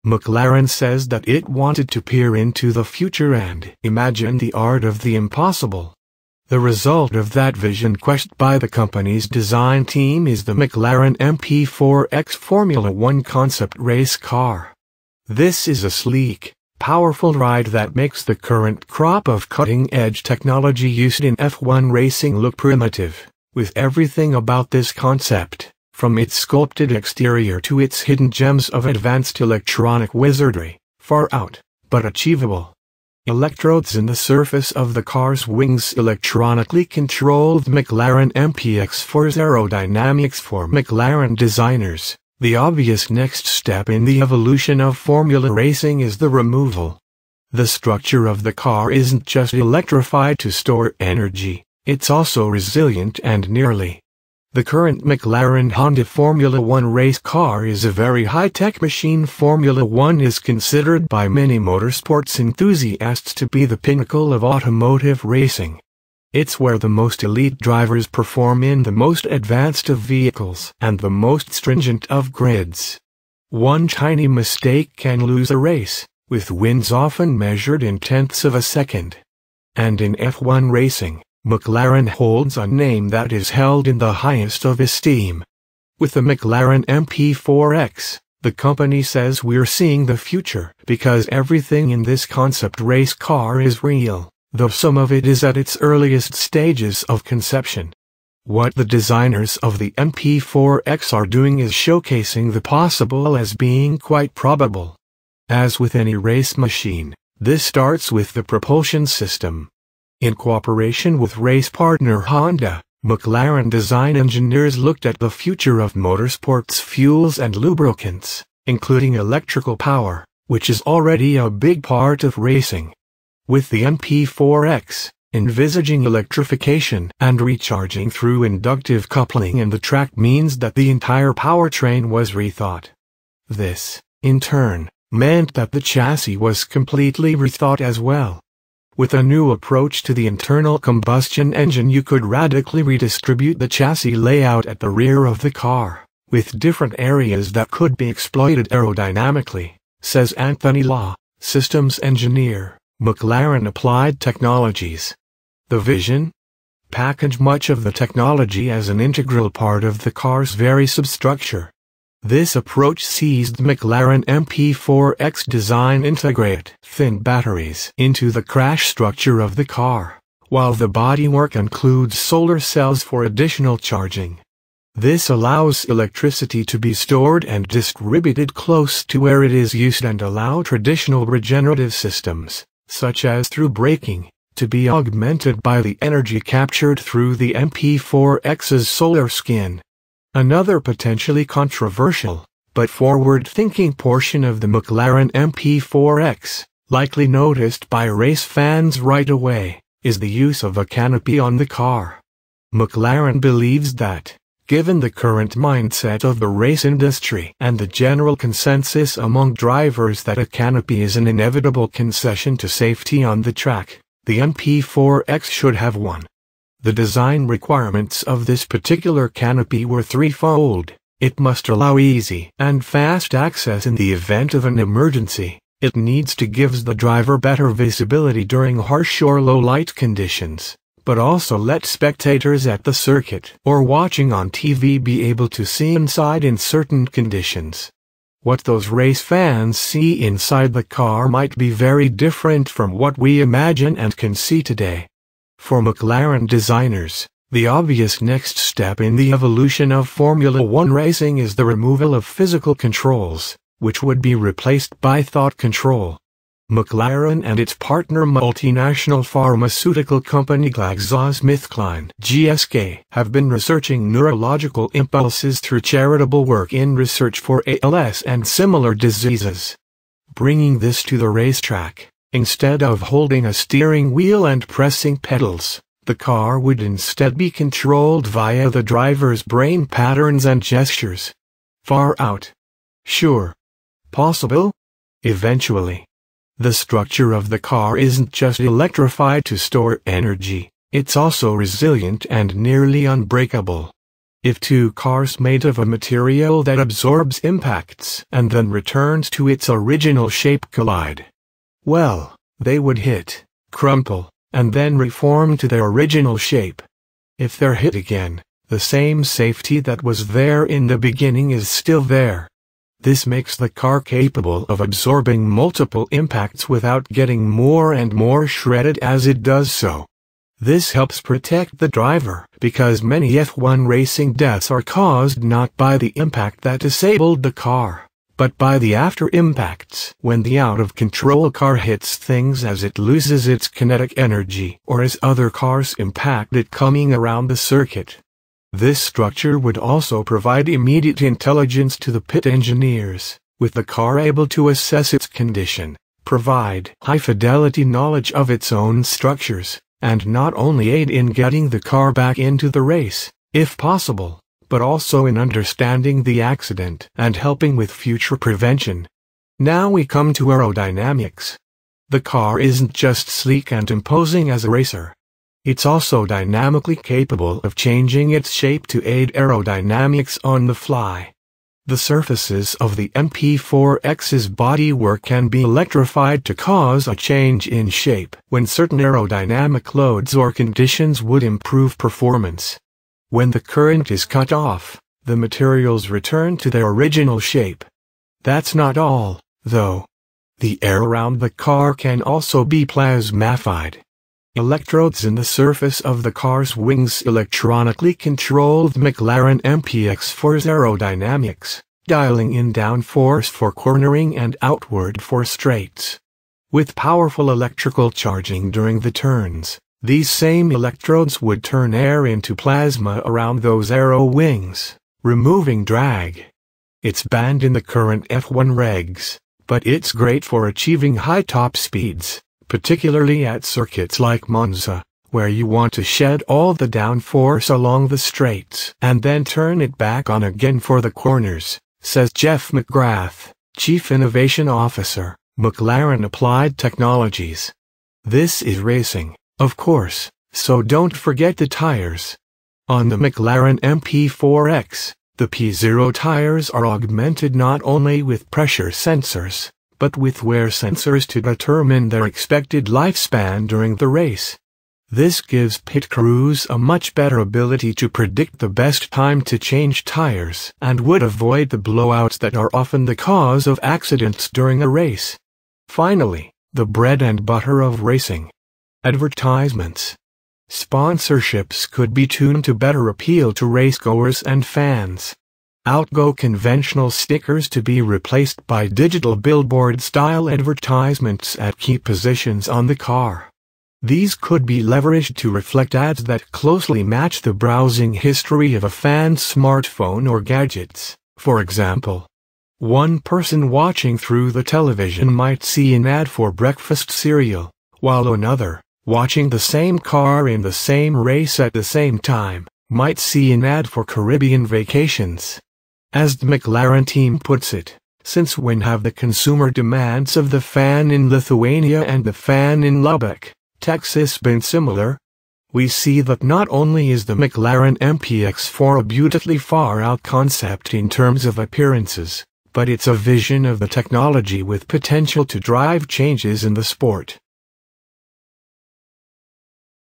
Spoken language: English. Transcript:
McLaren says that it wanted to peer into the future and imagine the art of the impossible. The result of that vision questioned by the company's design team is the McLaren MP4-X Formula One concept race car. This is a sleek, powerful ride that makes the current crop of cutting-edge technology used in F1 racing look primitive, with everything about this concept, from its sculpted exterior to its hidden gems of advanced electronic wizardry, far out, but achievable. Electrodes in the surface of the car's wings electronically controlled McLaren MPX-4's aerodynamics for McLaren designers. The obvious next step in the evolution of formula racing is the removal. The structure of the car isn't just electrified to store energy, it's also resilient and nearly. The current McLaren Honda Formula One race car is a very high-tech machine. Formula One is considered by many motorsports enthusiasts to be the pinnacle of automotive racing. It's where the most elite drivers perform in the most advanced of vehicles and the most stringent of grids. One tiny mistake can lose a race, with wins often measured in tenths of a second. And in F1 racing, McLaren holds a name that is held in the highest of esteem. With the McLaren MP4-X, the company says we're seeing the future because everything in this concept race car is real, though some of it is at its earliest stages of conception. What the designers of the MP4-X are doing is showcasing the possible as being quite probable. As with any race machine, this starts with the propulsion system. In cooperation with race partner Honda, McLaren design engineers looked at the future of motorsports fuels and lubricants, including electrical power, which is already a big part of racing. With the MP4-X, envisaging electrification and recharging through inductive coupling in the track means that the entire powertrain was rethought. This, in turn, meant that the chassis was completely rethought as well. With a new approach to the internal combustion engine, you could radically redistribute the chassis layout at the rear of the car, with different areas that could be exploited aerodynamically, says Anthony Law, systems engineer, McLaren Applied Technologies. The vision? Package much of the technology as an integral part of the car's very substructure. This approach sees the McLaren MP4-X design integrate thin batteries into the crash structure of the car, while the bodywork includes solar cells for additional charging. This allows electricity to be stored and distributed close to where it is used and allow traditional regenerative systems, such as through braking, to be augmented by the energy captured through the MP4-X's solar skin. Another potentially controversial, but forward-thinking portion of the McLaren MP4-X, likely noticed by race fans right away, is the use of a canopy on the car. McLaren believes that, given the current mindset of the race industry and the general consensus among drivers that a canopy is an inevitable concession to safety on the track, the MP4-X should have one. The design requirements of this particular canopy were threefold. It must allow easy and fast access in the event of an emergency. It needs to give the driver better visibility during harsh or low light conditions, but also let spectators at the circuit or watching on TV be able to see inside in certain conditions. What those race fans see inside the car might be very different from what we imagine and can see today. For McLaren designers, the obvious next step in the evolution of Formula One racing is the removal of physical controls, which would be replaced by thought control. McLaren and its partner multinational pharmaceutical company GlaxoSmithKline (GSK) have been researching neurological impulses through charitable work in research for ALS and similar diseases. Bringing this to the racetrack, instead of holding a steering wheel and pressing pedals, the car would instead be controlled via the driver's brain patterns and gestures. Far out. Sure. Possible? Eventually. The structure of the car isn't just electrified to store energy, it's also resilient and nearly unbreakable. If two cars made of a material that absorbs impacts and then returns to its original shape collide, well, they would hit, crumple, and then reform to their original shape. If they're hit again, the same safety that was there in the beginning is still there. This makes the car capable of absorbing multiple impacts without getting more and more shredded as it does so. This helps protect the driver, because many F1 racing deaths are caused not by the impact that disabled the car, but by the after impacts when the out-of-control car hits things as it loses its kinetic energy or as other cars impact it coming around the circuit. This structure would also provide immediate intelligence to the pit engineers, with the car able to assess its condition, provide high-fidelity knowledge of its own structures, and not only aid in getting the car back into the race, if possible, but also in understanding the accident and helping with future prevention. Now we come to aerodynamics. The car isn't just sleek and imposing as a racer. It's also dynamically capable of changing its shape to aid aerodynamics on the fly. The surfaces of the MP4X's bodywork can be electrified to cause a change in shape when certain aerodynamic loads or conditions would improve performance. When the current is cut off, the materials return to their original shape. That's not all, though. The air around the car can also be plasmified. Electrodes in the surface of the car's wings electronically control the McLaren MPX-4's aerodynamics, dialing in downforce for cornering and outward for straights. With powerful electrical charging during the turns, these same electrodes would turn air into plasma around those aero wings, removing drag. It's banned in the current F1 regs, but it's great for achieving high top speeds, particularly at circuits like Monza, where you want to shed all the downforce along the straights and then turn it back on again for the corners, says Jeff McGrath, Chief Innovation Officer, McLaren Applied Technologies. This is racing, of course, so don't forget the tires. On the McLaren MP4X, the P0 tires are augmented not only with pressure sensors, but with wear sensors to determine their expected lifespan during the race. This gives pit crews a much better ability to predict the best time to change tires and would avoid the blowouts that are often the cause of accidents during a race. Finally, the bread and butter of racing. Advertisements. Sponsorships could be tuned to better appeal to racegoers and fans. Outgo conventional stickers to be replaced by digital billboard-style advertisements at key positions on the car. These could be leveraged to reflect ads that closely match the browsing history of a fan's smartphone or gadgets. For example, one person watching through the television might see an ad for breakfast cereal, while another, watching the same car in the same race at the same time, might see an ad for Caribbean vacations. As the McLaren team puts it, since when have the consumer demands of the fan in Lithuania and the fan in Lubbock, Texas been similar? We see that not only is the McLaren MPX-4 a beautifully far-out concept in terms of appearances, but it's a vision of the technology with potential to drive changes in the sport.